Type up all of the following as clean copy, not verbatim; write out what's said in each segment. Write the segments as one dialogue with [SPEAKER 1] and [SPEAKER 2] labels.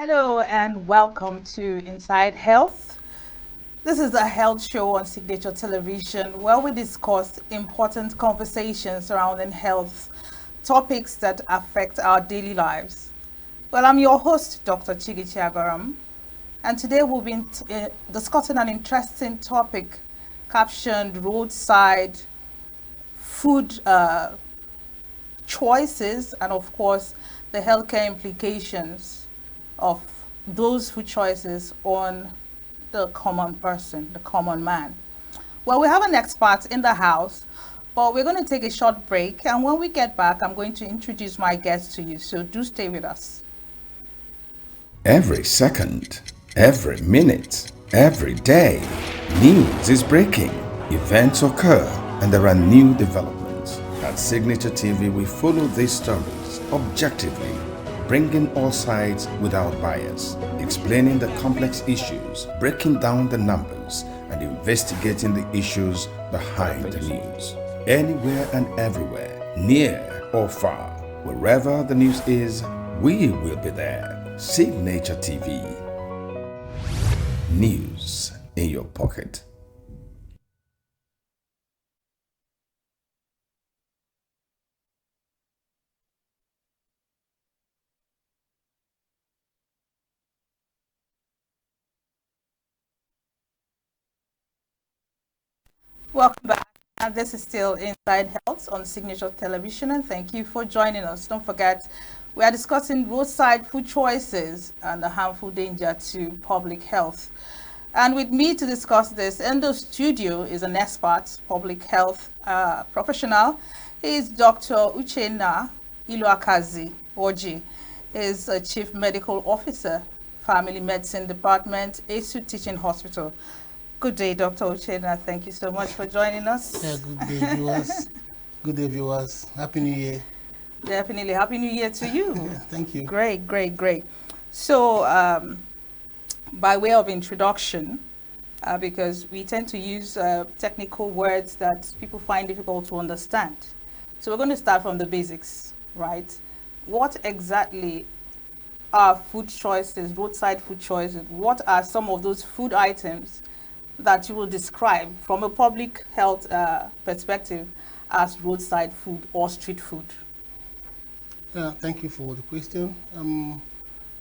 [SPEAKER 1] Hello and welcome to Inside Health. This is a health show on Signature Television where we discuss important conversations surrounding health, topics that affect our daily lives. Well, I'm your host, Dr. Chigi Chiagaram, and today we'll be discussing an interesting topic captioned Roadside Food Choices and, of course, the healthcare implications of those food choices on the common person, the common man. Well, we have an expert in the house, but we're going to take a short break. And when we get back, I'm going to introduce my guest to you. So do stay with us.
[SPEAKER 2] Every second, every minute, every day, news is breaking, events occur, and there are new developments. At Signature TV, we follow these stories objectively, bringing all sides without bias, explaining the complex issues, breaking down the numbers, and investigating the issues behind the news. Anywhere and everywhere, near or far, wherever the news is, we will be there. Signature TV. News in your pocket.
[SPEAKER 1] Welcome back. And this is still Inside Health on Signature Television. And thank you for joining us. Don't forget, we are discussing roadside food choices and the harmful danger to public health. And with me to discuss this in the studio is an expert, public health professional. He is Dr. Uchenna Iluakazi Oji. He is a Chief Medical Officer, Family Medicine Department, ASU Teaching Hospital. Good day, Dr. Uchenna. Thank you so much for joining us.
[SPEAKER 3] Yeah, good day, viewers. Good day, viewers. Happy New Year.
[SPEAKER 1] Definitely. Happy New Year to you.
[SPEAKER 3] Yeah, thank you.
[SPEAKER 1] Great. So, by way of introduction, because we tend to use technical words that people find difficult to understand. So we're going to start from the basics, right? What exactly are food choices, roadside food choices? What are some of those food items that you will describe from a public health perspective as roadside food or street food?
[SPEAKER 3] Thank you for the question.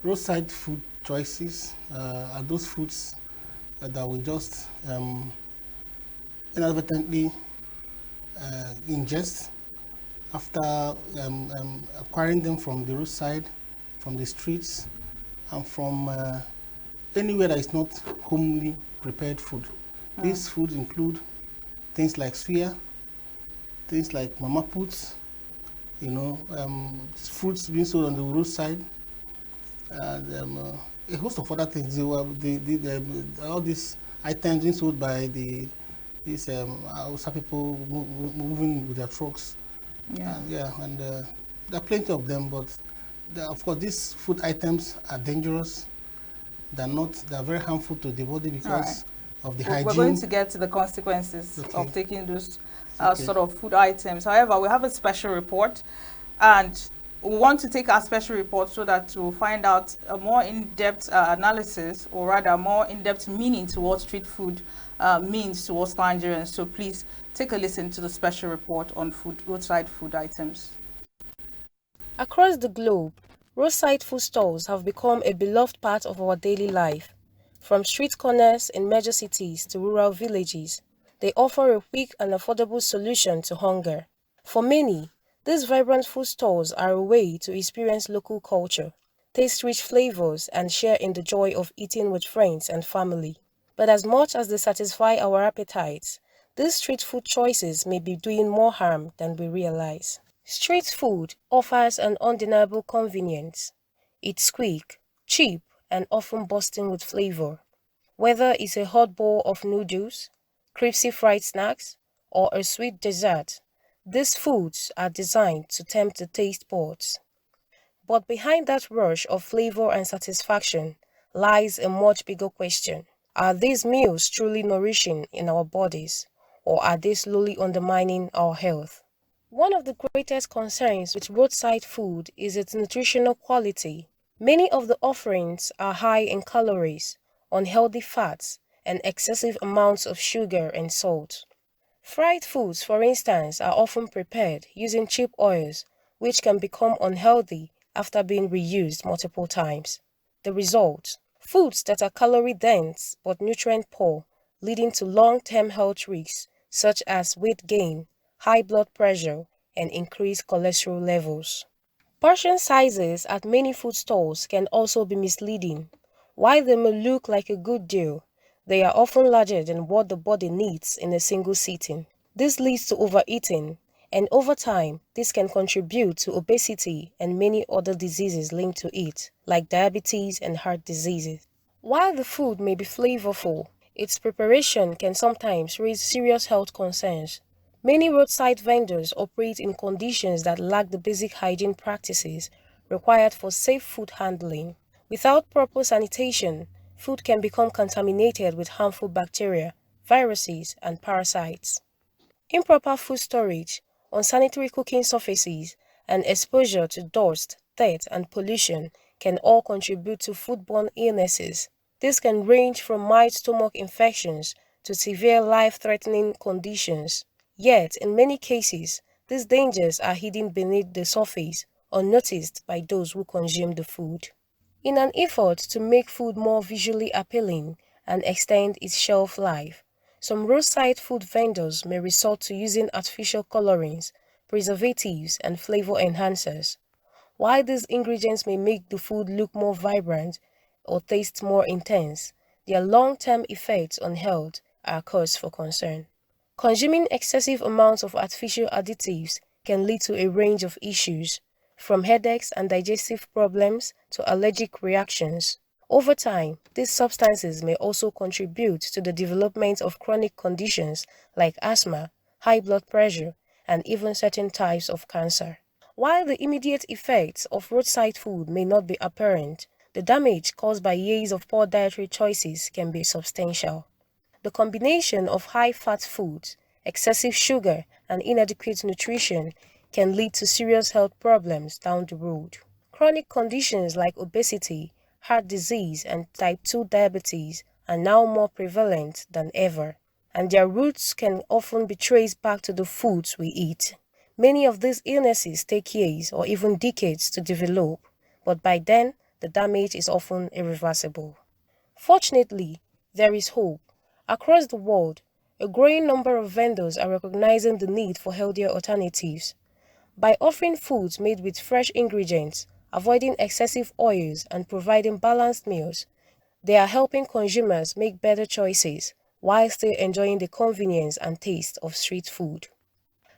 [SPEAKER 3] Roadside food choices are those foods that we just inadvertently ingest after acquiring them from the roadside, from the streets, and from anywhere that is not homely prepared food. These foods include things like suya, things like mama puts, fruits being sold on the roadside, and a host of other things. All these items being sold by these Hausa people moving with their trucks. And there are plenty of them, but of course these food items are dangerous. They're very harmful to the body because of the hygiene.
[SPEAKER 1] We're going to get to the consequences of taking those sort of food items. However, we have a special report, and we want to take our special report so that we'll find out a more in-depth analysis, or rather more in-depth meaning to what street food means to us Nigerians. So please take a listen to the special report on roadside food items.
[SPEAKER 4] Across the globe, roadside food stalls have become a beloved part of our daily life. From street corners in major cities to rural villages, they offer a quick and affordable solution to hunger. For many, these vibrant food stalls are a way to experience local culture, taste rich flavors, and share in the joy of eating with friends and family. But as much as they satisfy our appetites, these street food choices may be doing more harm than we realize. Street food offers an undeniable convenience. It's quick, cheap, and often bursting with flavor. Whether it's a hot bowl of noodles, crispy fried snacks, or a sweet dessert, these foods are designed to tempt the taste buds. But behind that rush of flavor and satisfaction lies a much bigger question. Are these meals truly nourishing in our bodies, or are they slowly undermining our health? One of the greatest concerns with roadside food is its nutritional quality. Many of the offerings are high in calories, unhealthy fats, and excessive amounts of sugar and salt. Fried foods, for instance, are often prepared using cheap oils, which can become unhealthy after being reused multiple times. The result: foods that are calorie dense but nutrient poor, leading to long term health risks such as weight gain, high blood pressure, and increased cholesterol levels. Portion sizes at many food stalls can also be misleading. While they may look like a good deal, they are often larger than what the body needs in a single sitting. This leads to overeating, and over time, this can contribute to obesity and many other diseases linked to it, like diabetes and heart diseases. While the food may be flavorful, its preparation can sometimes raise serious health concerns. Many roadside vendors operate in conditions that lack the basic hygiene practices required for safe food handling. Without proper sanitation, food can become contaminated with harmful bacteria, viruses, and parasites. Improper food storage, unsanitary cooking surfaces, and exposure to dust, dirt, and pollution can all contribute to foodborne illnesses. This can range from mild stomach infections to severe life-threatening conditions. Yet, in many cases, these dangers are hidden beneath the surface, unnoticed by those who consume the food. In an effort to make food more visually appealing and extend its shelf life, some roadside food vendors may resort to using artificial colorings, preservatives, and flavor enhancers. While these ingredients may make the food look more vibrant or taste more intense, their long-term effects on health are cause for concern. Consuming excessive amounts of artificial additives can lead to a range of issues, from headaches and digestive problems to allergic reactions. Over time, these substances may also contribute to the development of chronic conditions like asthma, high blood pressure, and even certain types of cancer. While the immediate effects of roadside food may not be apparent, the damage caused by years of poor dietary choices can be substantial. The combination of high-fat foods, excessive sugar, and inadequate nutrition can lead to serious health problems down the road. Chronic conditions like obesity, heart disease, and type 2 diabetes are now more prevalent than ever, and their roots can often be traced back to the foods we eat. Many of these illnesses take years or even decades to develop, but by then, the damage is often irreversible. Fortunately, there is hope. Across the world, a growing number of vendors are recognizing the need for healthier alternatives. By offering foods made with fresh ingredients, avoiding excessive oils, and providing balanced meals, they are helping consumers make better choices while still enjoying the convenience and taste of street food.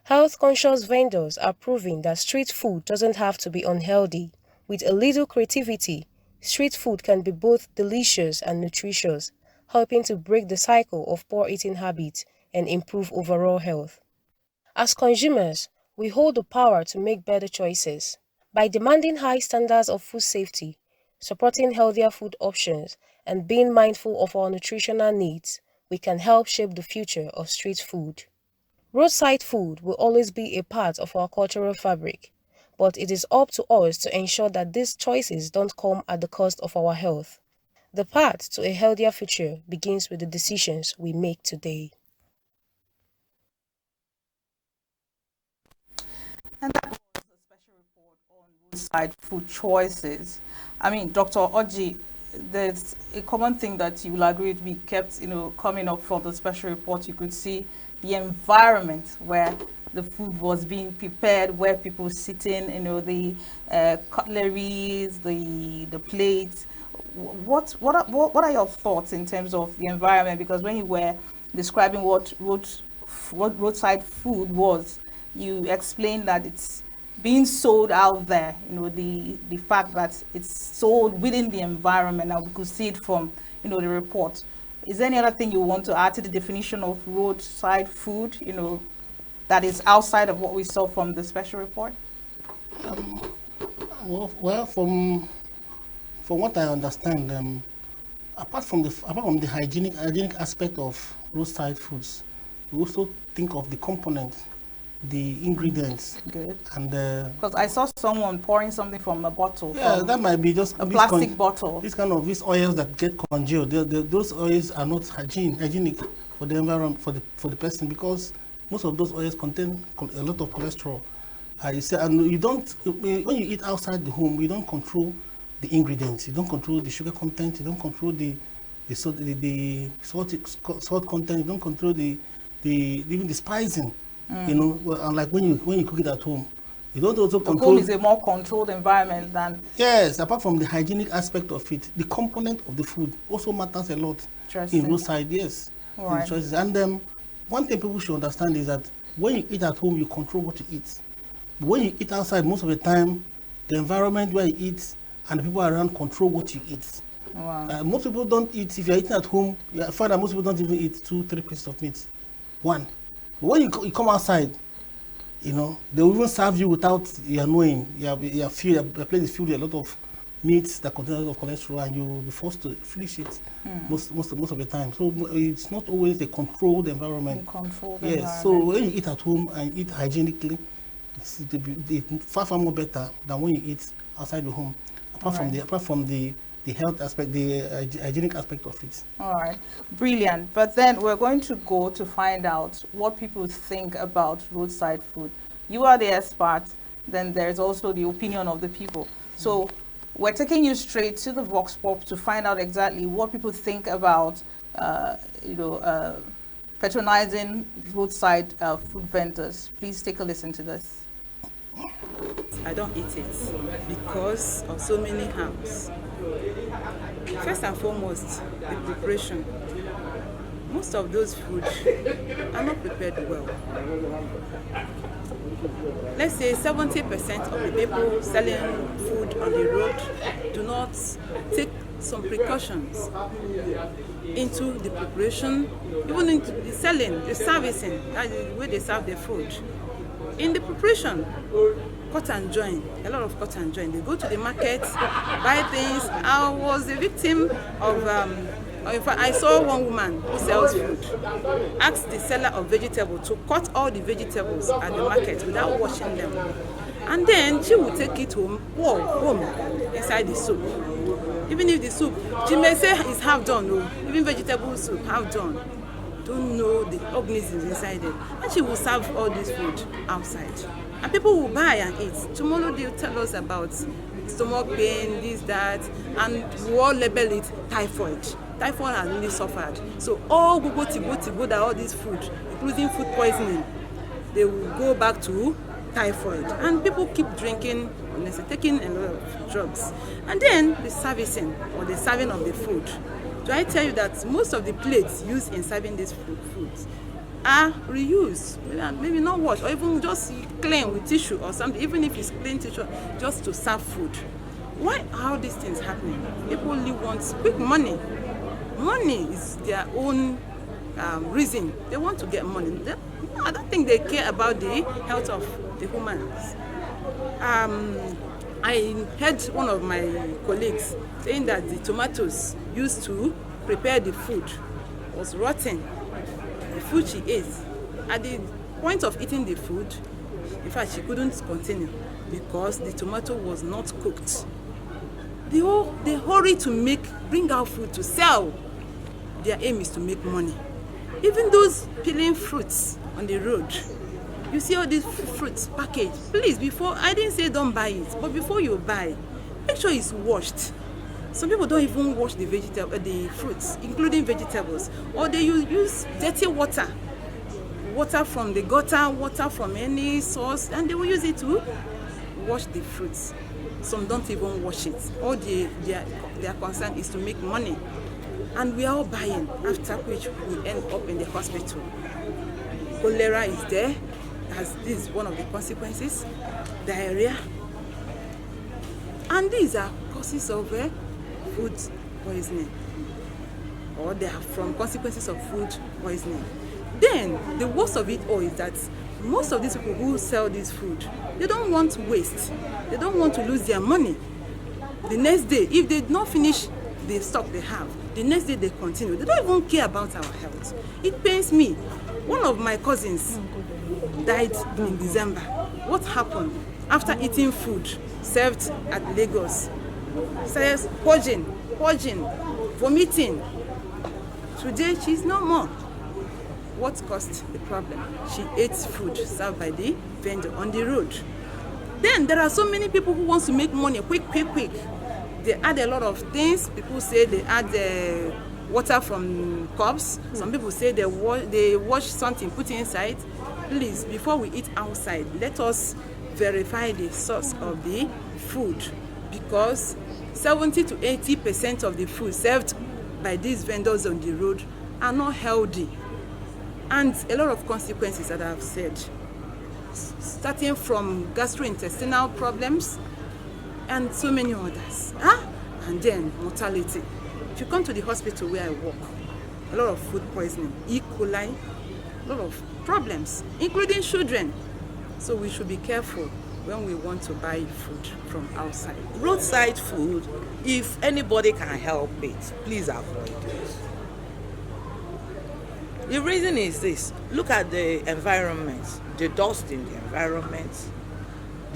[SPEAKER 4] Health-conscious vendors are proving that street food doesn't have to be unhealthy. With a little creativity, street food can be both delicious and nutritious, helping to break the cycle of poor eating habits and improve overall health. As consumers, we hold the power to make better choices. By demanding high standards of food safety, supporting healthier food options, and being mindful of our nutritional needs, we can help shape the future of street food. Roadside food will always be a part of our cultural fabric, but it is up to us to ensure that these choices don't come at the cost of our health. The path to a healthier future begins with the decisions we make today.
[SPEAKER 1] And that was a special report on roadside food choices. I mean, Dr. Oji, there's a common thing that you will agree with me kept, coming up from the special report. You could see the environment where the food was being prepared, where people sitting, the cutleries, the plates. What are your thoughts in terms of the environment? Because when you were describing what roadside food was, you explained that it's being sold out there. The fact that it's sold within the environment, and we could see it from the report. Is there any other thing you want to add to the definition of roadside food? That is outside of what we saw from the special report.
[SPEAKER 3] Well, from what I understand, apart from the hygienic aspect of roadside foods, we also think of the components the ingredients.
[SPEAKER 1] Good.
[SPEAKER 3] And
[SPEAKER 1] Because I saw someone pouring something from a bottle.
[SPEAKER 3] yeah, that might be just
[SPEAKER 1] a plastic bottle.
[SPEAKER 3] This kind of these oils that get congealed. Those oils are not hygienic for the environment, for the person, because most of those oils contain a lot of cholesterol. You say, and you don't, when you eat outside the home, you don't control the ingredients. You don't control the sugar content. You don't control the salt content. You don't control even the spicing. You know, unlike when you cook it at home, you don't also control.
[SPEAKER 1] Home is a more controlled environment than.
[SPEAKER 3] Yes, apart from the hygienic aspect of it, the component of the food also matters a lot in roadside. Yes,
[SPEAKER 1] right.
[SPEAKER 3] in choices. And one thing people should understand is that when you eat at home, you control what you eat. But when you eat outside, most of the time, the environment where you eat and the people around control what you eat.
[SPEAKER 1] Wow.
[SPEAKER 3] Most people don't eat. If you're eating at home, you find that most people don't even eat 2-3 pieces of meat. One. But when you come outside, you know, they will even serve you without you knowing. The place is filled with a lot of meats that contain a lot of cholesterol, and you will be forced to finish it most of the time. So it's not always a controlled environment. Yes. So when you eat at home and eat hygienically, it's far more better than when you eat outside the home. Apart from the health aspect, the hygienic aspect of it.
[SPEAKER 1] All right, brilliant. But then we're going to go to find out what people think about roadside food. You are the expert, then there's also the opinion of the people. So we're taking you straight to the Vox Pop to find out exactly what people think about, patronizing roadside food vendors. Please take a listen to this.
[SPEAKER 5] I don't eat it because of so many harms. First and foremost, the preparation. Most of those foods are not prepared well. Let's say 70% of the people selling food on the road do not take some precautions into the preparation, even into the selling, the servicing, that's the way they serve their food. In the preparation, cut and join, a lot of cut and join. They go to the market, buy things. I was a victim of, in fact, I saw one woman who sells food, asked the seller of vegetables to cut all the vegetables at the market without washing them. And then she would take it home, inside the soup. Even if the soup, she may say it's half done, no, even vegetable soup, half done. Don't know the organisms inside it. And she will serve all this food outside. And people will buy and eat. Tomorrow they'll tell us about stomach pain, this, that, and we all label it typhoid. Typhoid has really suffered. So all go that all this food, including food poisoning, they will go back to typhoid. And people keep drinking, taking a lot of drugs. And then the servicing or the serving of the food. Do I tell you that most of the plates used in serving these foods are reused, maybe not washed, or even just clean with tissue or something, even if it's clean tissue, just to serve food. Why are these things happening? People only want quick money. Money is their own reason. They want to get money. I don't think they care about the health of the humans. I heard one of my colleagues saying that the tomatoes used to prepare the food was rotten. The food she ate, at the point of eating the food, in fact, she couldn't continue because the tomato was not cooked. They hurry to bring out food to sell. Their aim is to make money. Even those peeling fruits on the road, you see all these fruits packaged. Please, I didn't say don't buy it, but before you buy, make sure it's washed. Some people don't even wash the fruits, including vegetables, or they use dirty water from the gutter, water from any source, and they will use it to wash the fruits. Some don't even wash it. All their concern is to make money, and we are all buying. After which we end up in the hospital. Cholera is there. As this is one of the consequences, diarrhea, and these are causes of food poisoning, or they are from consequences of food poisoning. Then the worst of it all is that most of these people who sell this food, they don't want to waste. They don't want to lose their money. The next day, if they did not finish the stock they have, the next day they continue. They don't even care about our health. It pains me. One of my cousins, died in December. What happened? After eating food served at Lagos, started purging, vomiting. Today she's no more. What caused the problem? She ate food served by the vendor on the road. Then there are so many people who want to make money quick. They add a lot of things. People say they add water from cups. Some people say they wash something, put it inside. Please, before we eat outside, let us verify the source of the food, because 70 to 80% of the food served by these vendors on the road are not healthy, and a lot of consequences that I've said, starting from gastrointestinal problems and so many others, and then mortality. If you come to the hospital where I work, a lot of food poisoning, E. coli, a lot of problems, including children. So we should be careful when we want to buy food from outside.
[SPEAKER 6] Roadside food, if anybody can help it, please avoid it. The reason is this: look at the environment, the dust in the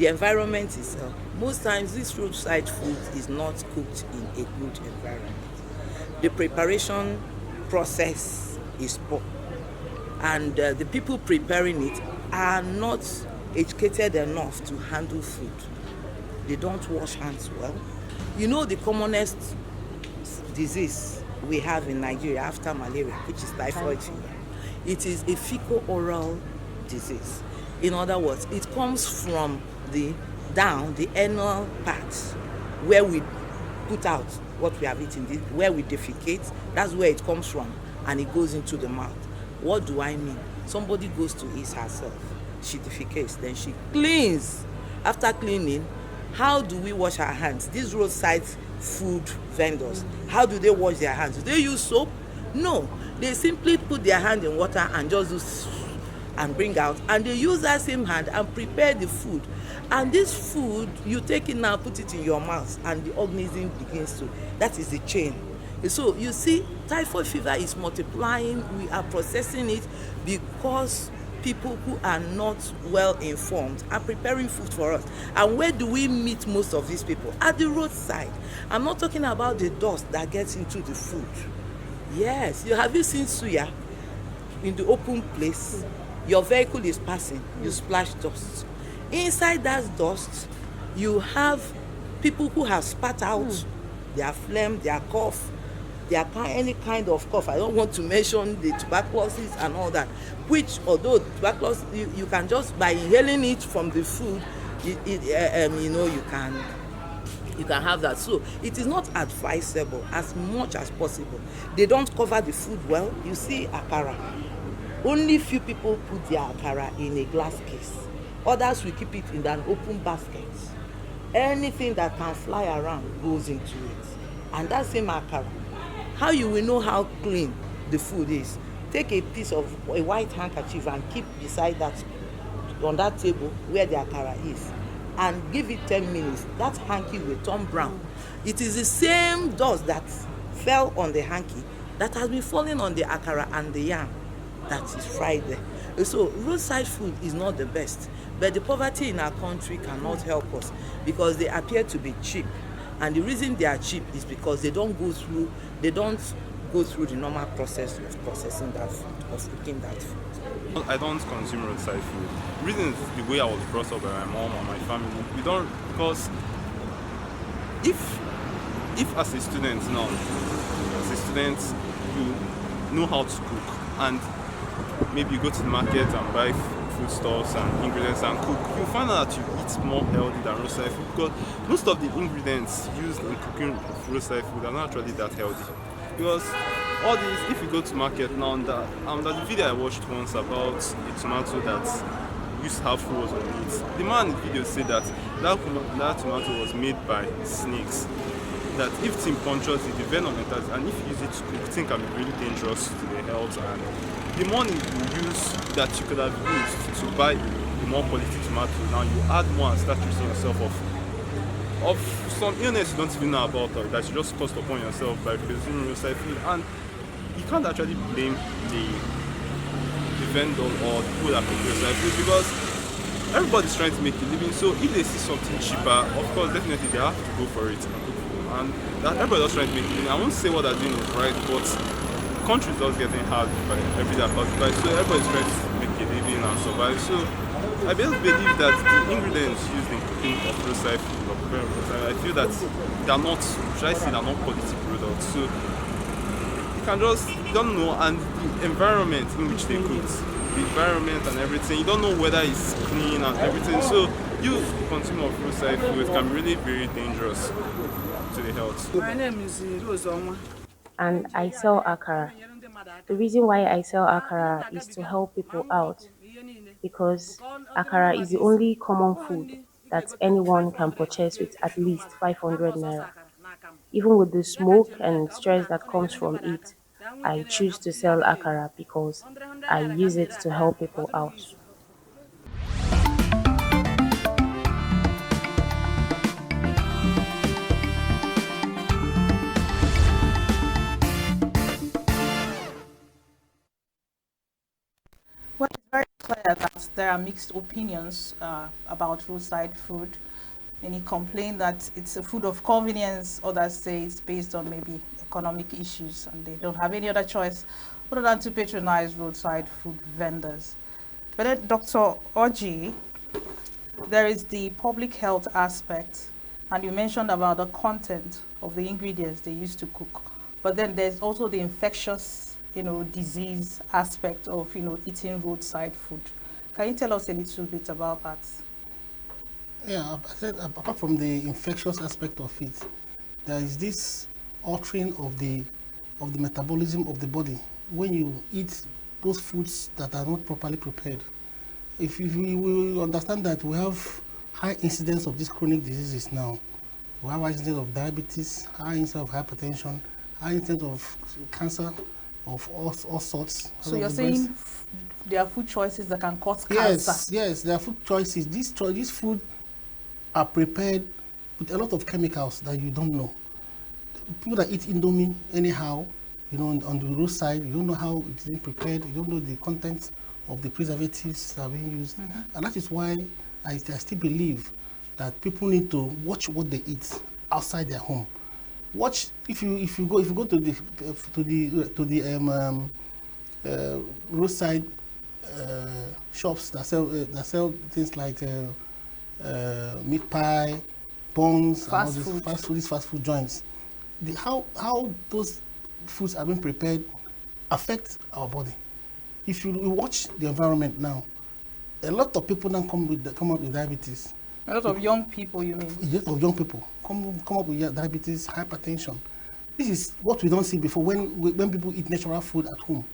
[SPEAKER 6] environment itself. Most times this roadside food is not cooked in a good environment. The preparation process is poor, and the people preparing it are not educated enough to handle food. They don't wash hands well. You know, the commonest disease we have in Nigeria after malaria, which is typhoid fever, it is a fecal-oral disease. In other words, it comes from the anal parts, where we put out what we have eaten, where we defecate. That's where it comes from, and it goes into the mouth. What do I mean? Somebody goes to eat herself, she defecates, then she cleans. After cleaning, how do we wash our hands? These roadside food vendors, how do they wash their hands? Do they use soap? No, they simply put their hand in water and just do and bring out, and they use that same hand and prepare the food. And this food, you take it now, put it in your mouth, and the organism begins to, that is the chain. So you see, typhoid fever is multiplying. We are processing it because people who are not well informed are preparing food for us. And where do we meet most of these people? At the roadside. I'm not talking about the dust that gets into the food. Yes, have you seen suya in the open place? Your vehicle is passing, you splash dust. Inside that dust, you have people who have spat out their phlegm, their cough, any kind of cough. I don't want to mention the tuberculosis and all that, which, although tuberculosis, you can just, by inhaling it from the food, you can have that. So it is not advisable as much as possible. They don't cover the food well. You see akara. Only few people put their akara in a glass case. Others will keep it in an open basket. Anything that can fly around goes into it. And that same akara, how you will know how clean the food is? Take a piece of a white handkerchief and keep beside that, on that table where the akara is, and give it 10 minutes. That hanky will turn brown. It is the same dust that fell on the hanky that has been falling on the akara and the yam that is fried there. So roadside food is not the best, but the poverty in our country cannot help us because they appear to be cheap. And the reason they are cheap is because they don't go through the normal process of processing that food, of cooking that food.
[SPEAKER 7] I don't consume roadside food. The reason is the way I was brought up by my mom and my family. We don't, because if as a student now, you know how to cook, and maybe you go to the market and buy foodstuffs and ingredients and cook, you find out that you eat more healthy than roadside food, because most of the ingredients used in cooking roadside food are not actually that healthy. Because all these, if you go to market now, there's a video I watched once about a tomato that used to have frozen on it. The man in the video said that tomato was made by snakes. That if thing punctures it, the venom enters, and if you use it to cook, thing can be really dangerous to the health. And the money you use that you could have used to buy the more quality tomato, now you add more and start using yourself of some illness you don't even know about, or that you just cost upon yourself by consuming roadside food. And you can't actually blame the vendor or people that cook roadside food, because everybody's trying to make a living. So if they see something cheaper, of course, definitely they have to go for it and cook for. And that everybody's trying to make a living. I won't say what they're doing is right, but the country is just getting hard by every day passes by. So everybody's trying to make a living and survive. So I just believe that the ingredients used in cooking of roadside food or preparing roadside, I feel that they're not, should I say, they're not quality products. So you can just, you don't know, and the environment in which they cooked, the environment and everything, you don't know whether it's clean and everything. So you, the consumer of roadside food, can be really very dangerous to the health.
[SPEAKER 8] My name is Rose Onwa.
[SPEAKER 4] And I sell akara. The reason why I sell akara is to help people out, because akara is the only common food that anyone can purchase with at least 500 naira. Even with the smoke and stress that comes from it, I choose to sell akara because I use it to help people out.
[SPEAKER 1] Well, it's very clear that there are mixed opinions about roadside food. Many complain that it's a food of convenience, others say it's based on maybe economic issues and they don't have any other choice other than to patronize roadside food vendors. But then, Dr. Oji, there is the public health aspect, and you mentioned about the content of the ingredients they use to cook. But then there's also the infectious, disease aspect of, eating roadside food. Can you tell us a little bit about that?
[SPEAKER 3] Yeah, I said apart from the infectious aspect of it, there is this altering of the metabolism of the body when you eat those foods that are not properly prepared. If we will understand that we have high incidence of these chronic diseases now, we have high incidence of diabetes, high incidence of hypertension, high incidence of cancer of all sorts.
[SPEAKER 1] So you're saying there are food choices that can cause cancer?
[SPEAKER 3] Yes, there are food choices. These food are prepared with a lot of chemicals that you don't know. People that eat Indomie anyhow, on the roadside, you don't know how it's being prepared, you don't know the contents of the preservatives that are being used. And that is why I still believe that people need to watch what they eat outside their home. Watch if you go to the roadside shops that sell things like meat pie, buns,
[SPEAKER 1] fast
[SPEAKER 3] food joints. How those foods are being prepared affect our body. If you watch the environment now, a lot of people now come up with diabetes.
[SPEAKER 1] A lot of young people, you mean?
[SPEAKER 3] A lot of young people come up with diabetes, hypertension. This is what we don't see before when people eat natural food at home.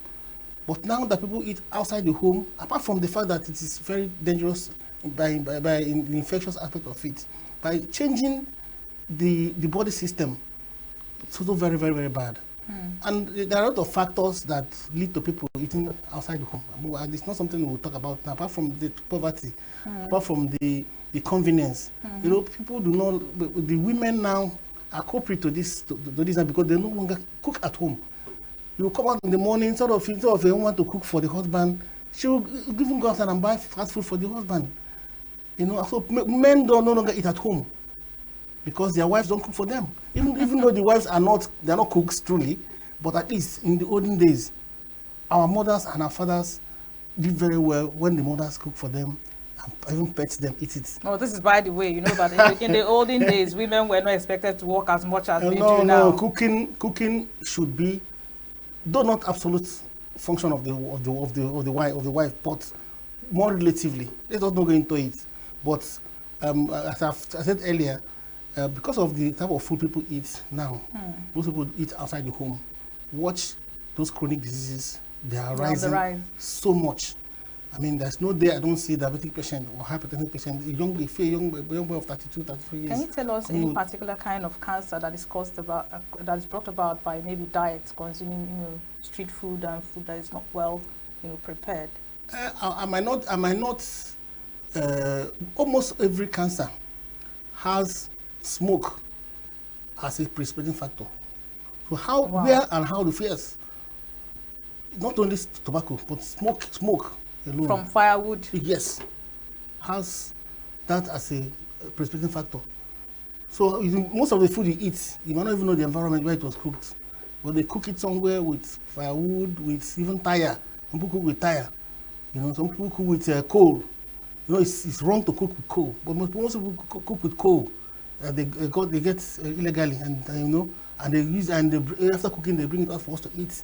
[SPEAKER 3] But now that people eat outside the home, apart from the fact that it is very dangerous by in the infectious aspect of it, by changing the body system, it's also very, very, very bad. And there are a lot of factors that lead to people eating outside the home. And it's not something we'll talk about now, apart from the poverty, apart from the convenience. People do not, the women now are culprit to this because they no longer cook at home. You come out in the morning, instead of a woman to cook for the husband, she will even go outside and buy fast food for the husband. So men no longer eat at home because their wives don't cook for them. Even though the wives they're not cooks truly, but at least in the olden days, our mothers and our fathers did very well when the mothers cook for them and even pets them, eat it.
[SPEAKER 1] Oh, this is by the way, that in the olden days, women were not expected to work as much as they do now.
[SPEAKER 3] No, cooking should be, though not absolute function of the wife, but more relatively. Let us not go into it. But as I said earlier, because of the type of food people eat now, most people eat outside the home. Watch those chronic diseases; they are rising so much. I mean, there's no day I don't see a diabetic patient or hypertensive patient, a young boy of 32, 33 years.
[SPEAKER 1] Can you tell us any particular kind of cancer that is that is brought about by maybe diet, consuming street food and food that is not well prepared?
[SPEAKER 3] I might not. Almost every cancer has smoke as a precipitating factor. So where and how the fears? not only tobacco, but smoke alone.
[SPEAKER 1] From firewood.
[SPEAKER 3] Yes, has that as a precipitating factor. So most of the food you eat, you might not even know the environment where it was cooked. But they cook it somewhere with firewood, with even tire. Some people cook with tire. You know, some people cook with coal. You know, it's wrong to cook with coal, but most people cook with coal. They get illegally, and you know, and they use, and they, after cooking they bring it out for us to eat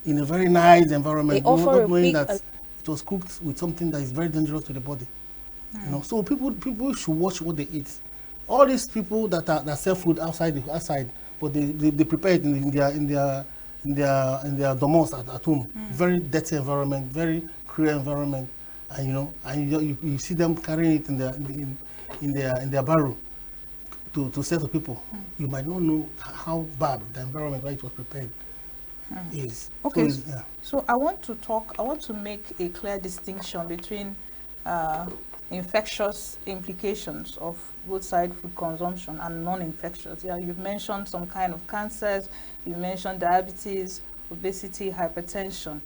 [SPEAKER 3] in a very nice environment,
[SPEAKER 4] They offer
[SPEAKER 3] not knowing that it was cooked with something that is very dangerous to the body. You know, so people should watch what they eat. All these people that sell food outside, but they prepare it in their domos at home. Very dirty environment, very cruel environment, and you know, and you see them carrying it in their barrow to sell to people. You might not know how bad the environment where it was prepared is.
[SPEAKER 1] Okay,
[SPEAKER 3] So,
[SPEAKER 1] so I want to make a clear distinction between infectious implications of roadside food consumption and non-infectious. Yeah, you've mentioned some kind of cancers, you mentioned diabetes, obesity, hypertension.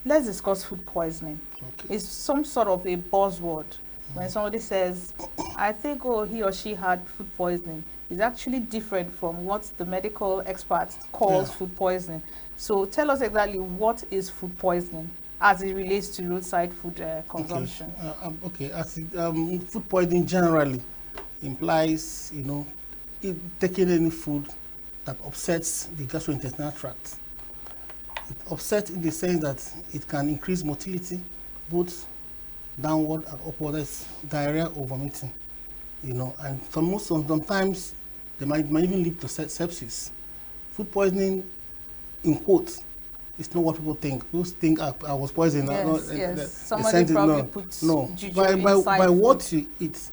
[SPEAKER 1] Let's discuss food poisoning.
[SPEAKER 3] Okay.
[SPEAKER 1] It's some sort of a buzzword. When somebody says, I think, oh, he or she had food poisoning, it's actually different from what the medical expert calls food poisoning. So tell us exactly what is food poisoning as it relates to roadside food consumption.
[SPEAKER 3] Okay, food poisoning generally implies, you know, taking any food that upsets the gastrointestinal tract. It upsets in the sense that it can increase motility, both downward and upward, as diarrhea or vomiting, you know, and sometimes they might even lead to sepsis. Food poisoning, in quotes, it's not what people think. People think I was poisoned.
[SPEAKER 1] Yes. Somebody probably puts juju
[SPEAKER 3] by
[SPEAKER 1] food.
[SPEAKER 3] what you eat,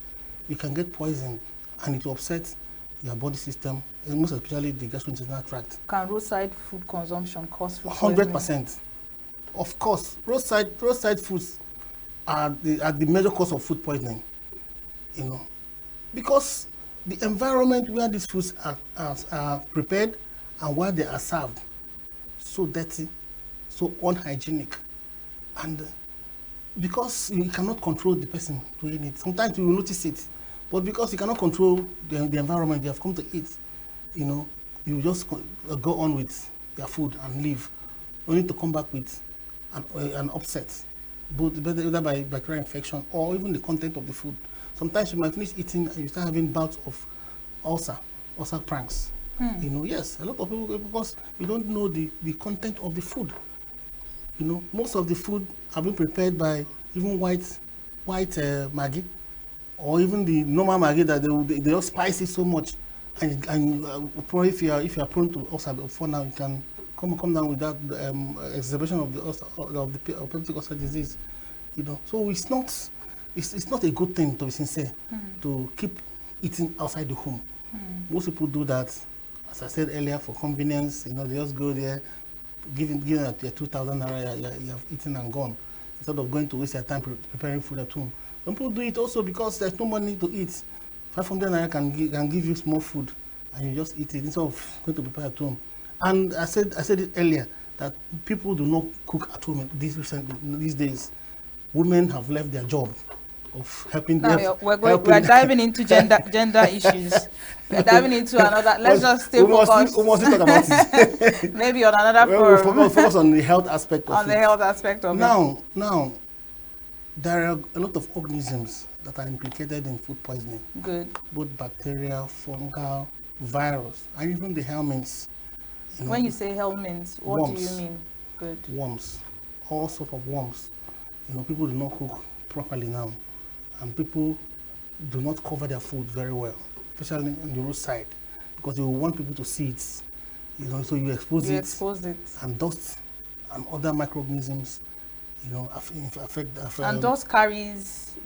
[SPEAKER 3] you can get poisoned, and it will upset your body system, and most especially the gastrointestinal tract.
[SPEAKER 1] Can roadside food consumption cause food poisoning?
[SPEAKER 3] 100%. Of course, roadside foods are the major cause of food poisoning. You know, because the environment where these foods are prepared and where they are served, so dirty, so unhygienic, and because you cannot control the person doing it, sometimes you will notice it, but because you cannot control the environment you have come to eat, you know, you just go on with your food and leave, only to come back with an upset, both either by bacterial infection or even the content of the food. Sometimes you might finish eating and you start having bouts of ulcer pranks. You know, yes, a lot of people, because you don't know the content of the food. You know, most of the food have been prepared by even white Maggi, or even the normal Maggi that they just spice it so much, and probably if you are prone to ulcer before now, you can come down with that exacerbation of the peptic ulcer disease. You know, so it's not a good thing, to be sincere, to keep eating outside the home. Most people do that, as I said earlier, for convenience. You know, they just go there, giving at your 2,000 naira, you have eaten and gone, instead of going to waste your time preparing food at home. Some people do it also because there's no money to eat. 500 naira can give you small food, and you just eat it instead of going to prepare at home. And I said it earlier that people do not cook at home these days. Women have left their job of helping.
[SPEAKER 1] We're diving into gender issues. We're diving into another. Let's just stay focused.
[SPEAKER 3] We must talk about it.
[SPEAKER 1] Maybe on another forum.
[SPEAKER 3] We'll focus on the health aspect of it.
[SPEAKER 1] On the health aspect of it.
[SPEAKER 3] Now, there are a lot of organisms that are implicated in food poisoning.
[SPEAKER 1] Good.
[SPEAKER 3] Both bacteria, fungal, virus, and even the helminths. You know,
[SPEAKER 1] when you say helminths, what
[SPEAKER 3] worms,
[SPEAKER 1] do you mean? Good.
[SPEAKER 3] Worms, all sorts of worms. You know, people do not cook properly now, and people do not cover their food very well, especially on the roadside, because they will want people to see it. You know, so you expose it, and dust and other microorganisms, you know, affect.
[SPEAKER 1] And dust carries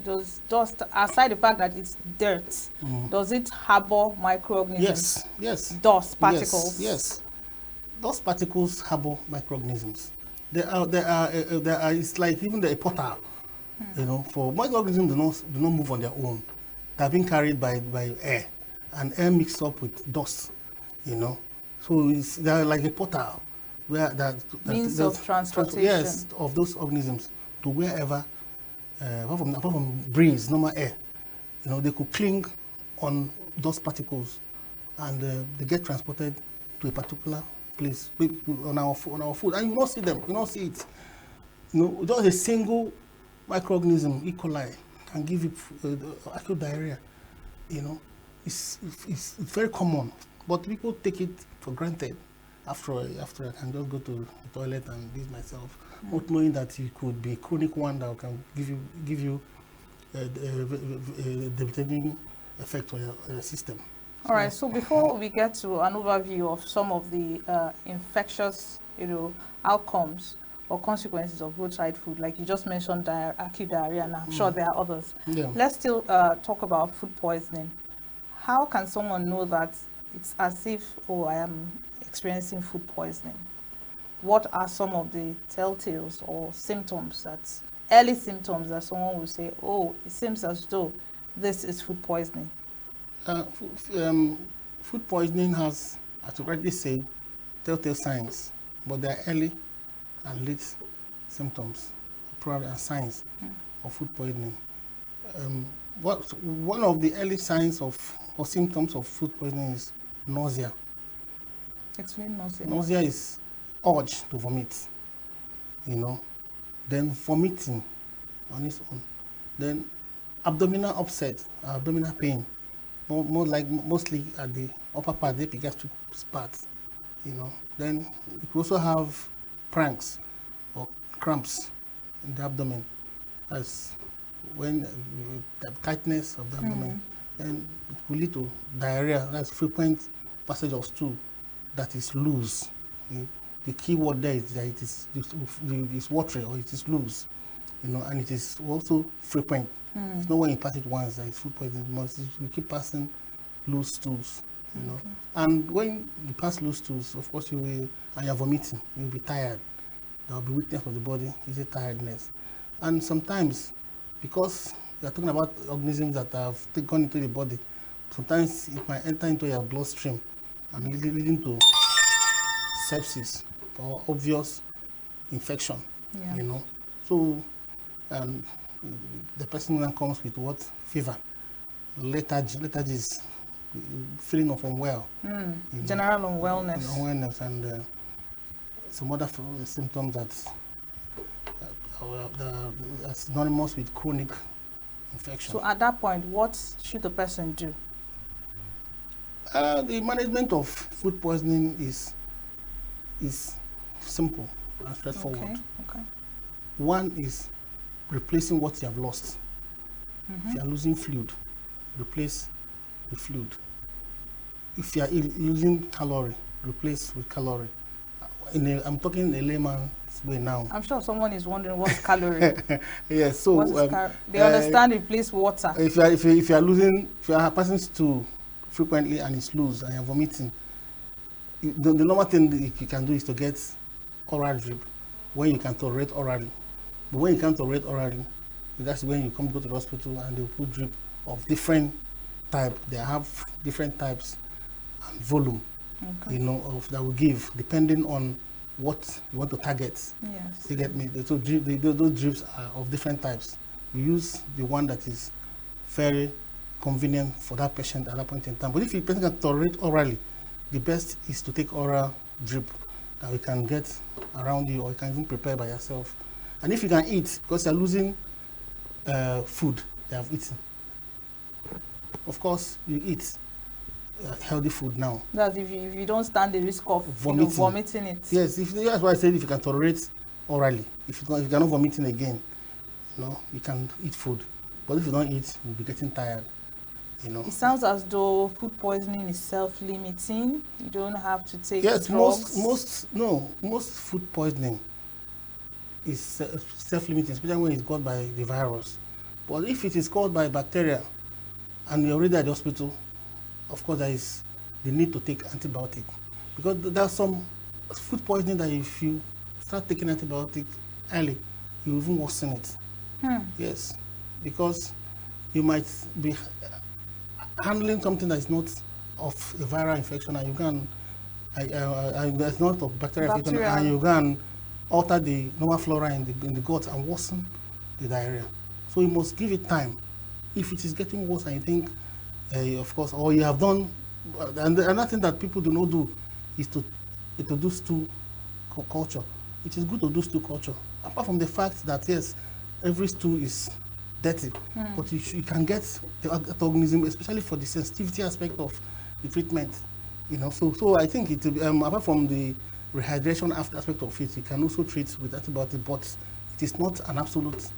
[SPEAKER 1] dust. Aside the fact that it's dirt, does it harbor microorganisms?
[SPEAKER 3] Yes.
[SPEAKER 1] Dust particles.
[SPEAKER 3] Yes. Dust particles harbor microorganisms. There are. It's like even a portal. You know, for microorganisms do not move on their own. They are being carried by air, and air mixed up with dust. You know, so they are like a portal where
[SPEAKER 1] Means
[SPEAKER 3] there's
[SPEAKER 1] of transportation.
[SPEAKER 3] yes, of those organisms to wherever, apart from breeze, normal air, they could cling on dust particles, and they get transported to a particular place on our food, and you not see them, you not see it. Just a single microorganism, E. coli, can give you acute diarrhea. It's very common, but people take it for granted. After I can just go to the toilet and use myself, not knowing that it could be a chronic one that can give you a debilitating effect on your system.
[SPEAKER 1] All right. So before we get to an overview of some of the infectious, outcomes or consequences of roadside food, like you just mentioned, acute diarrhea, and I'm sure there are others.
[SPEAKER 3] Yeah.
[SPEAKER 1] Let's still talk about food poisoning. How can someone know that it's as if, oh, I am experiencing food poisoning? What are some of the telltales or symptoms, early symptoms that someone will say, oh, it seems as though this is food poisoning?
[SPEAKER 3] Food poisoning has, as you rightly say, telltale signs, but they are early and late symptoms, probably, and signs of food poisoning. One of the early signs or symptoms of food poisoning is nausea.
[SPEAKER 1] Explain nausea.
[SPEAKER 3] Nausea is urge to vomit, then vomiting on its own, then abdominal upset, abdominal pain, mostly at the upper part, the epigastric part, Then you could also have cramps or cramps in the abdomen. That's when the tightness of the abdomen, then it will lead to diarrhea. That's frequent passage of stool that is loose. The key word there is that it is watery or it is loose, and it is also frequent. It's not when you pass it once that it's food poisoning. You keep passing loose stools, And when you pass loose stools, of course, and you're vomiting, you'll be tired. There will be weakness of the body, easy tiredness. And sometimes, because you're talking about organisms that have gone into the body, sometimes it might enter into your bloodstream and leading to sepsis or obvious infection, So the person then comes with what? Fever, lethargy is feeling of unwell.
[SPEAKER 1] General unwellness.
[SPEAKER 3] Unwellness and some other symptoms that are synonymous with chronic infection.
[SPEAKER 1] So at that point, what should the person do?
[SPEAKER 3] The management of food poisoning is simple and straightforward.
[SPEAKER 1] Okay.
[SPEAKER 3] One is replacing what you have lost. If you are losing fluid, replace the fluid. If you are using calorie, replace with calorie. I'm talking in a layman's way now.
[SPEAKER 1] I'm sure someone is wondering what's calorie.
[SPEAKER 3] Yes, so
[SPEAKER 1] they understand replace water.
[SPEAKER 3] If you are passing stool frequently and it's loose and you're vomiting, the normal thing you can do is to get oral drip when you can tolerate orally. But when you can't tolerate orally, that's when you go to the hospital and they'll put drip of different type. They have different types and volume, that will give depending on what you want to target.
[SPEAKER 1] Yes.
[SPEAKER 3] You get me? So those drips are of different types. We use the one that is very convenient for that patient at that point in time. But if the patient can tolerate orally, the best is to take oral drip that we can get around you, or you can even prepare by yourself. And if you can eat, because you're losing food they have eaten, of course you eat healthy food now.
[SPEAKER 1] That's if you don't stand the risk of vomiting it.
[SPEAKER 3] Yes, that's why I said if you can tolerate orally. If you're not vomiting again, you can eat food. But if you don't eat, you'll be getting tired.
[SPEAKER 1] It sounds as though food poisoning is self-limiting. You don't have to take drugs.
[SPEAKER 3] Most food poisoning is self-limiting, especially when it's caused by the virus. But if it is caused by bacteria and you're already at the hospital, of course there is the need to take antibiotic, because there's some food poisoning that if you start taking antibiotic early, you even worsen it. Yes, because you might be handling something that is not of a viral infection, and you can there's not of bacterial infection, and you can alter the normal flora in the gut and worsen the diarrhea. So you must give it time. If it is getting worse and you think, of course, or you have done, and another thing that people do not do is to do stool culture. It is good to do stool culture, apart from the fact that yes, every stool is dirty, but you can get the organism, especially for the sensitivity aspect of the treatment. You know, so I think it apart from the rehydration aspect of it, you can also treat with antibiotics, but it is not an absolute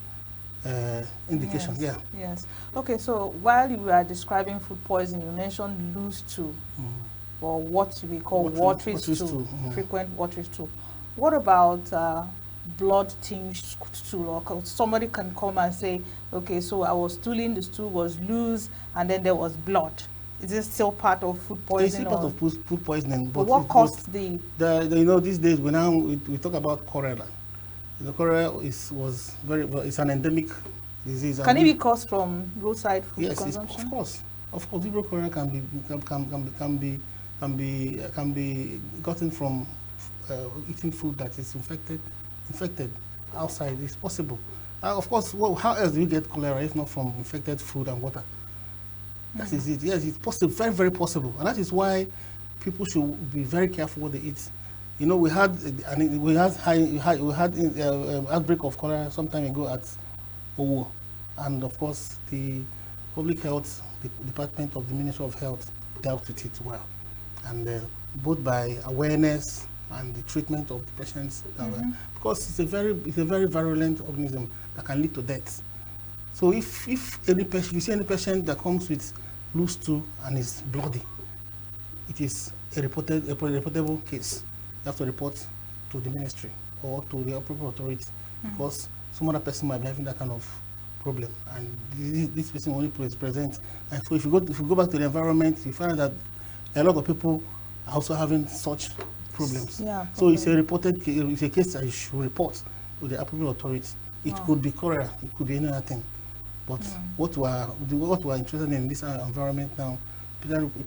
[SPEAKER 3] indication.
[SPEAKER 1] Yes, yes. Okay, so while you were describing food poisoning, you mentioned loose stool, or what we call watery stool, frequent watery stool. What about blood tinged stool? Or somebody can come and say, okay, so I was stooling, the stool was loose, and then there was blood. Is this still part of food poisoning?
[SPEAKER 3] It's still part of food poisoning.
[SPEAKER 1] But what caused the
[SPEAKER 3] you know, these days we talk about cholera. The cholera it's an endemic disease.
[SPEAKER 1] Can it be caused from roadside food consumption?
[SPEAKER 3] Yes, of course. Vibrio cholera can be gotten from eating food that is infected outside. It's possible. Of course, how else do you get cholera if not from infected food and water? That is it. Yes, it's possible, very, very possible, and that is why people should be very careful what they eat. You know, we had outbreak of cholera some time ago at Owo, and of course the public health department of the Ministry of Health dealt with it well, and both by awareness and the treatment of the patients, because it's a very virulent organism that can lead to death. So if you see any patient that comes with loose stool and is bloody, it is a reportable case. You have to report to the ministry or to the appropriate authority, because some other person might be having that kind of problem, and this person only is present. And so if you go back to the environment, you find that a lot of people are also having such problems.
[SPEAKER 1] Yeah,
[SPEAKER 3] so it's a case that you should report to the appropriate authority. It could be cholera, it could be any other thing. But what we are interested in this environment now,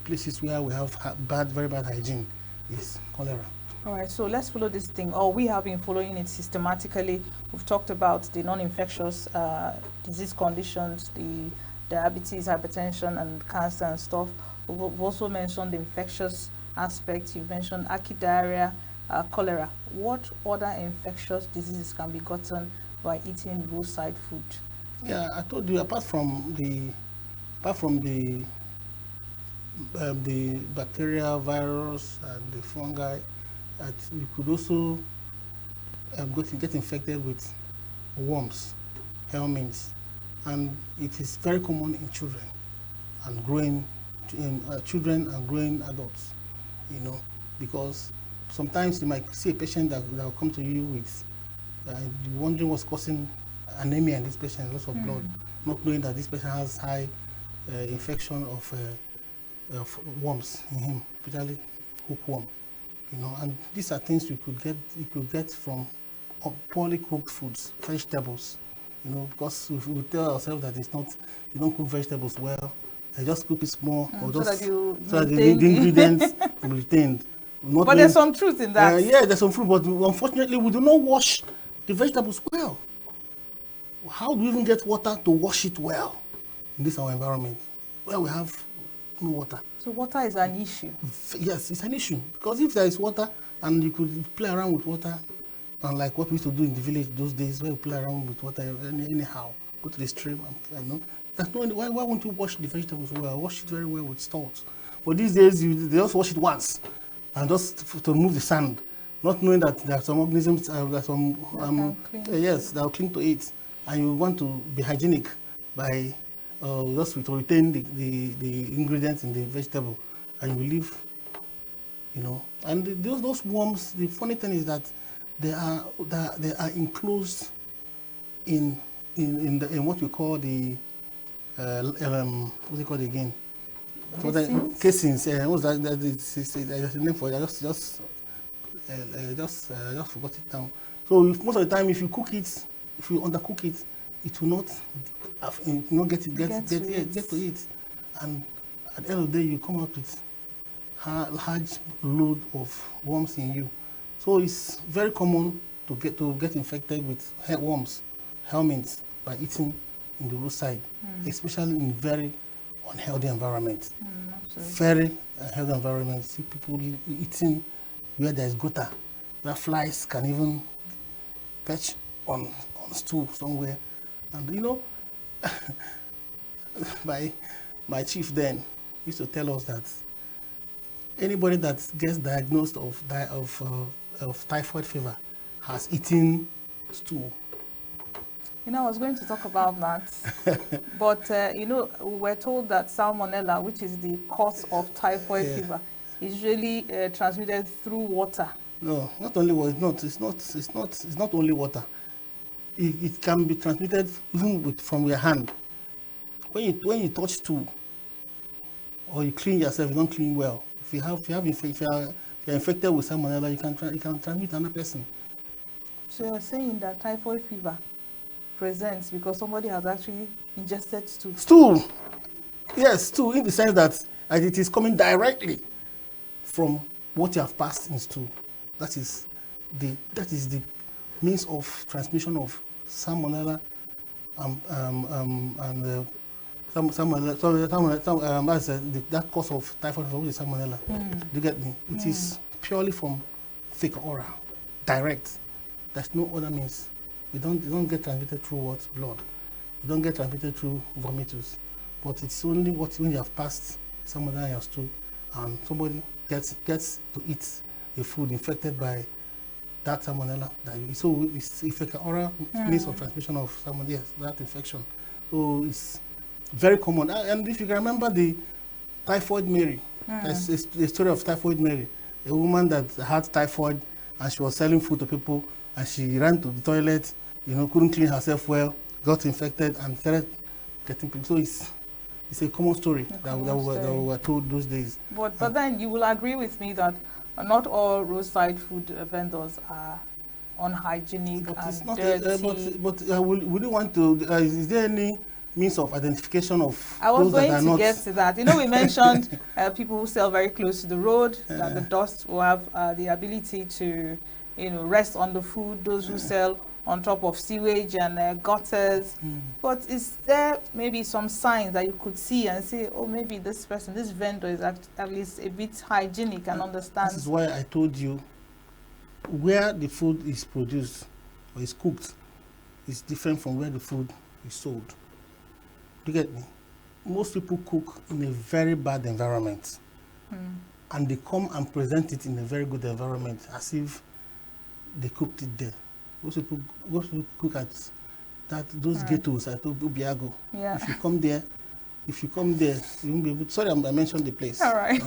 [SPEAKER 3] places where we have very bad hygiene, is cholera.
[SPEAKER 1] All right, so let's follow this thing. We have been following it systematically. We've talked about the non-infectious disease conditions, the diabetes, hypertension, and cancer and stuff. We've also mentioned the infectious aspects. You've mentioned acute diarrhea, cholera. What other infectious diseases can be gotten by eating roadside food?
[SPEAKER 3] Yeah, I told you, apart from the bacteria, virus, and the fungi, that you could also get infected with worms, helminths, and it is very common in children and growing adults. You know, because sometimes you might see a patient that will come to you with wondering what's causing anemia in this patient, loss of blood, not knowing that this patient has high infection of worms in him, particularly hookworm. You know, and these are things you could get from poorly cooked foods, vegetables. You know, because we tell ourselves that you don't cook vegetables well, they just cook it small, or
[SPEAKER 1] so
[SPEAKER 3] just
[SPEAKER 1] that
[SPEAKER 3] the ingredients will be retained.
[SPEAKER 1] But there's some truth in that.
[SPEAKER 3] Yeah, there's some truth, but unfortunately we do not wash the vegetables well. How do we even get water to wash it well in this our environment where we have no water?
[SPEAKER 1] So water is an issue.
[SPEAKER 3] Yes, it's an issue, because if there is water and you could play around with water, unlike what we used to do in the village those days, where we play around with water anyhow, go to the stream and you know, there's no, why won't you wash the vegetables well? Wash it very well with salt. But these days they just wash it once and just to remove the sand, not knowing that there are some organisms that are clean to eat, and you want to be hygienic by just to retain the ingredients in the vegetable, and you leave, you know. And those worms, the funny thing is that they are enclosed in what we call the what's it called again? Casings. What's that? There's a name for it. I just forgot it now. So most of the time, if you cook it, if you undercook it, it will not get to it. And at the end of the day, you come out with large load of worms in you. So it's very common to get infected with worms, helminths, by eating in the roadside, especially in very unhealthy environment. Very unhealthy environment. See people eating where there is gutter, where flies can even perch on stool somewhere. And you know, my chief then used to tell us that anybody that gets diagnosed of typhoid fever has eaten stool.
[SPEAKER 1] You know, I was going to talk about that, but you know, we were told that salmonella, which is the cause of typhoid fever, is usually transmitted through water.
[SPEAKER 3] No, not only water. It's not only water. It can be transmitted even from your hand. When you touch stool, or you clean yourself, you don't clean well. If you're infected with salmonella, you can transmit another person.
[SPEAKER 1] So you're saying that typhoid fever presents because somebody has actually ingested stool?
[SPEAKER 3] Stool, yes, stool, in the sense that it is coming directly from what you have passed in stool. That is the means of transmission of salmonella and that cause of typhoid fever, which is salmonella. You get me? It is purely from fecal oral, direct. There's no other means. You don't get transmitted through what? Blood. You don't get transmitted through vomitus. But it's only when you have passed salmonella in your stool and somebody gets to eat a food infected by that salmonella. So it's fecal oral means of transmission of salmonella, yes, that infection. So it's very common. And if you can remember the typhoid Mary, there's a story of typhoid Mary, a woman that had typhoid and she was selling food to people and she ran to the toilet, couldn't clean herself well, got infected and started getting people. So it's a common story that we were told those days.
[SPEAKER 1] But then you will agree with me that not all roadside food vendors are unhygienic and dirty.
[SPEAKER 3] But would you want to? Is there any means of identification of
[SPEAKER 1] I was
[SPEAKER 3] those that are
[SPEAKER 1] going to
[SPEAKER 3] not?
[SPEAKER 1] get to that. We mentioned people who sell very close to the road, that the dust will have the ability to, rest on the food. Those who sell on top of sewage and gutters. But is there maybe some signs that you could see and say, oh, maybe this vendor is at least a bit hygienic and understands?
[SPEAKER 3] This is why I told you where the food is produced or is cooked is different from where the food is sold. Do you get me? Most people cook in a very bad environment and they come and present it in a very good environment as if they cooked it there. Most people cook at those ghettos at Obiago.
[SPEAKER 1] Yeah.
[SPEAKER 3] If you come there, you won't be able to. Sorry, I mentioned the place.
[SPEAKER 1] All right.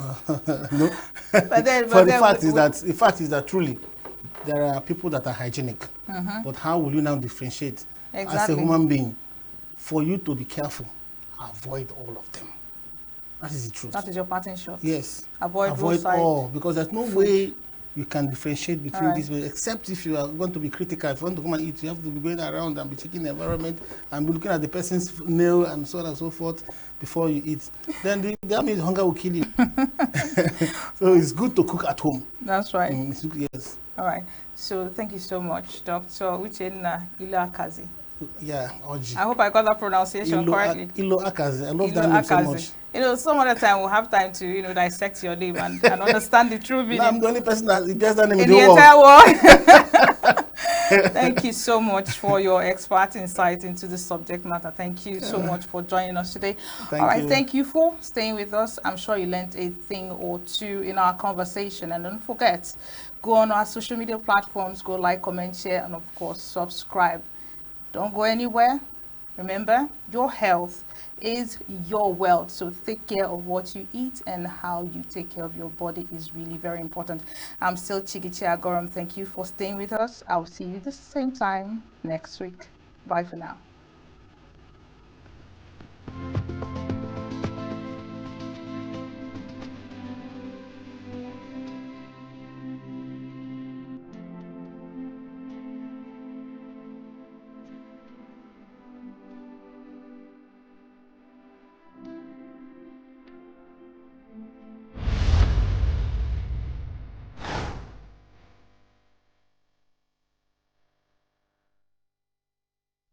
[SPEAKER 3] No. The fact is that truly there are people that are hygienic. But how will you now differentiate as a human being? For you to be careful, avoid all of them. That is the truth.
[SPEAKER 1] That is your parting shot.
[SPEAKER 3] Yes.
[SPEAKER 1] Avoid
[SPEAKER 3] all, because there's no
[SPEAKER 1] food.
[SPEAKER 3] way you can differentiate between these ways, except if you are going to be critical. If you want to come and eat, you have to be going around and be checking the environment and be looking at the person's nail and so on and so forth before you eat. Then that means hunger will kill you. So it's good to cook at home.
[SPEAKER 1] That's right.
[SPEAKER 3] Yes.
[SPEAKER 1] All right. So thank you so much, Dr. Uchenna Iloakazi.
[SPEAKER 3] Yeah, Oji.
[SPEAKER 1] I hope I got that pronunciation correctly.
[SPEAKER 3] Iloakazi. I love that name so much.
[SPEAKER 1] Some other time we'll have time to, dissect your name and understand the true meaning.
[SPEAKER 3] No, I'm the only person that gets that name
[SPEAKER 1] in the entire world. Thank you so much for your expert insight into the subject matter. Thank you so much for joining us today. Thank you for staying with us. I'm sure you learned a thing or two in our conversation. And don't forget, go on our social media platforms, go like, comment, share, and of course, subscribe. Don't go anywhere. Remember, your health is your wealth. So take care of what you eat, and how you take care of your body is really very important. I'm still Chigichi Agoram. Thank you for staying with us. I'll see you the same time next week. Bye for now.